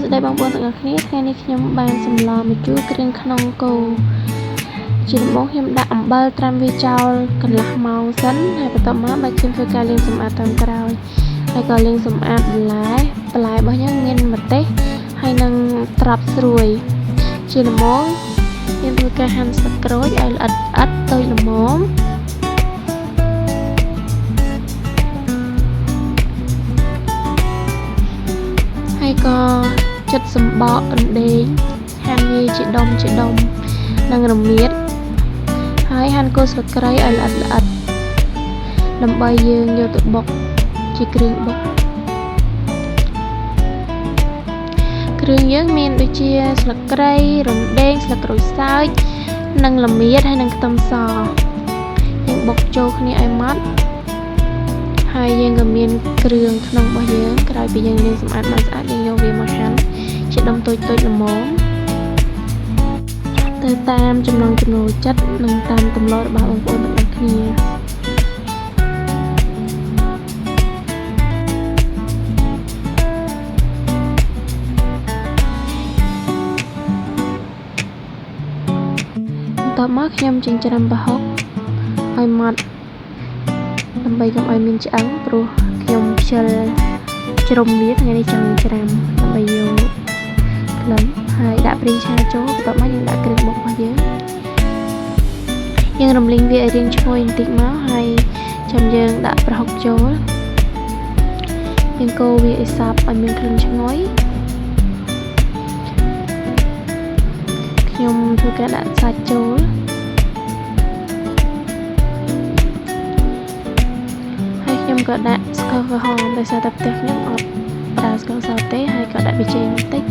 ស្ដីបងប្អូនទាំងអស់គ្នាថ្ងៃនេះខ្ញុំបានសម្លម្ជូរគ្រឿងក្នុងគោជាដំបូងខ្ញុំដាក់អំបិលត្រាំវាចោលកន្លះម៉ោងសិនហើយបន្ទាប់មកបើខ្ញុំធ្វើការលាងសម្អាតតាមក្រោយហើយក៏លាងសម្អាតបន្លែរបស់ខ្ញុំមានម្ទេសហើយនឹងត្រប់ស្រួយជាដំបូងខ្ញុំធ្វើការហាន់ស្លឹកក្រូចឲ្យល្អិតតូចល្មមហើយក៏ចិតសម្បករំដេងហាន់វាជាដុំនិងរមៀតហើយហាន់គល់ស្លឹកគ្រៃឲ្យល្អិតដើម្បីយើងយកទៅបុកជាគ្រឿងបុកគ្រឿងយើងមានដូចជាស្លឹកគ្រៃរំដេងស្លឹកក្រូចសើចនិងរមៀតហើយនិងខ្ទឹមសយើងបុកចូលគ្នាឲ្យម៉ត់ហើយយើងក៏មានគ្រឿងក្នុងរបស់យើងក្រោយពីយើងលាងសម្អាតបានស្អាតយើងយកវាមកហាន់ជាដុំតូចល្មមទៅតាមចំណង់ចំណូលចិត្តនិងតាមទម្លាប់របស់បងប្អូនទាំងអស់គ្នាបន្ទាប់មកខ្ញុំចិញ្ច្រាំប្រហុកឲ្យម៉ត់ដើម្បីកុំឲ្យមានឆ្អឹងព្រោះខ្ញុំខ្ជិលជ្រុំវាថ្ងៃនេះចង់ច្រាំដើម្បីយកក្លិនហើយដាក់ប្រេងឆាចូលបន្ទាប់មកយើងដាក់គ្រឿងបុករបស់យើងរំលីងវាឲ្យរាងឈ្ងុយបន្តិចមកហើយចាំយើងដាក់ប្រហុកចូលយើងកូរវាឲ្យសព្វឲ្យមានក្លិនឈ្ងុយខ្ញុំធ្វើការដាក់សាច់ចូលខ្ញុំក៏ដាក់ស្ករក្រហមដោយសារតែផ្ទះខ្ញុំអត់ប្រើស្ករសទេហើយក៏ដាក់ប៊ីចេងបន្តិច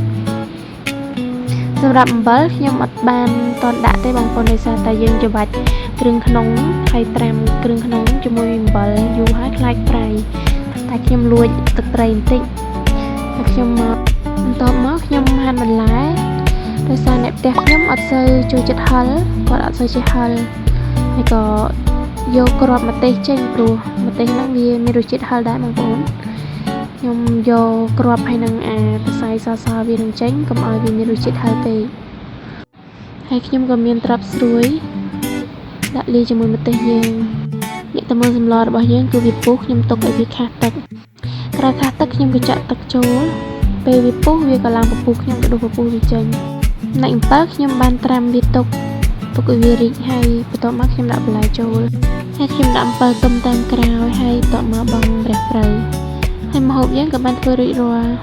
សម្រាប់អំបិលខ្ញុំអត់បានតន់ដាក់ទេបងប្អូនដោយសារតែយើងច្របាច់គ្រឿងក្នុងហើយត្រាំគ្រឿងក្នុងជាមួយអំបិលយូរហើយខ្លាចប្រៃតែខ្ញុំលួចទឹកត្រីបន្តិចហើយខ្ញុំមកបន្ទាប់មកខ្ញុំហាន់បន្លែដោយសារអ្នកផ្ទះខ្ញុំអត់សូវចូលចិត្តហឹរគាត់អត់សូវចេះហឹរហើយក៏យកគ្រាប់ម្ទេសចេញព្រោះម្ទេសហ្នឹងវាមានរសជាតិហឹរដែរបងប្អូនខ្ញុំយកគ្រាប់ហើយនឹងអាសរសៃសវានឹងចេញកុំឲ្យវាមានរសជាតិហឹរពេកហើយខ្ញុំក៏មានត្រប់ស្រួយដាក់លាយជាមួយម្ទេសយើងនិយាយទៅមើលសម្លរបស់យើងគឺវាពុះខ្ញុំទុកឲ្យវាខាស់ទឹកក្រោយខាស់ទឹកខ្ញុំក៏ចាក់ទឹកចូលពេលវាពុះវាក៏ឡើងពពុះខ្ញុំក៏ដុសពពុះវាចេញនៅអំពិលខ្ញុំបានត្រាំវាទុកឲ្យវារីកហើយបន្ទាប់មកខ្ញុំដាក់បន្លែចូលហើយខ្ញុំដាក់អំពិលទុំតាមក្រោយហើយបន្ទាប់មកបង់រះព្រៅហើយម្ហូបយើងក៏បានធ្វើរួចរាល់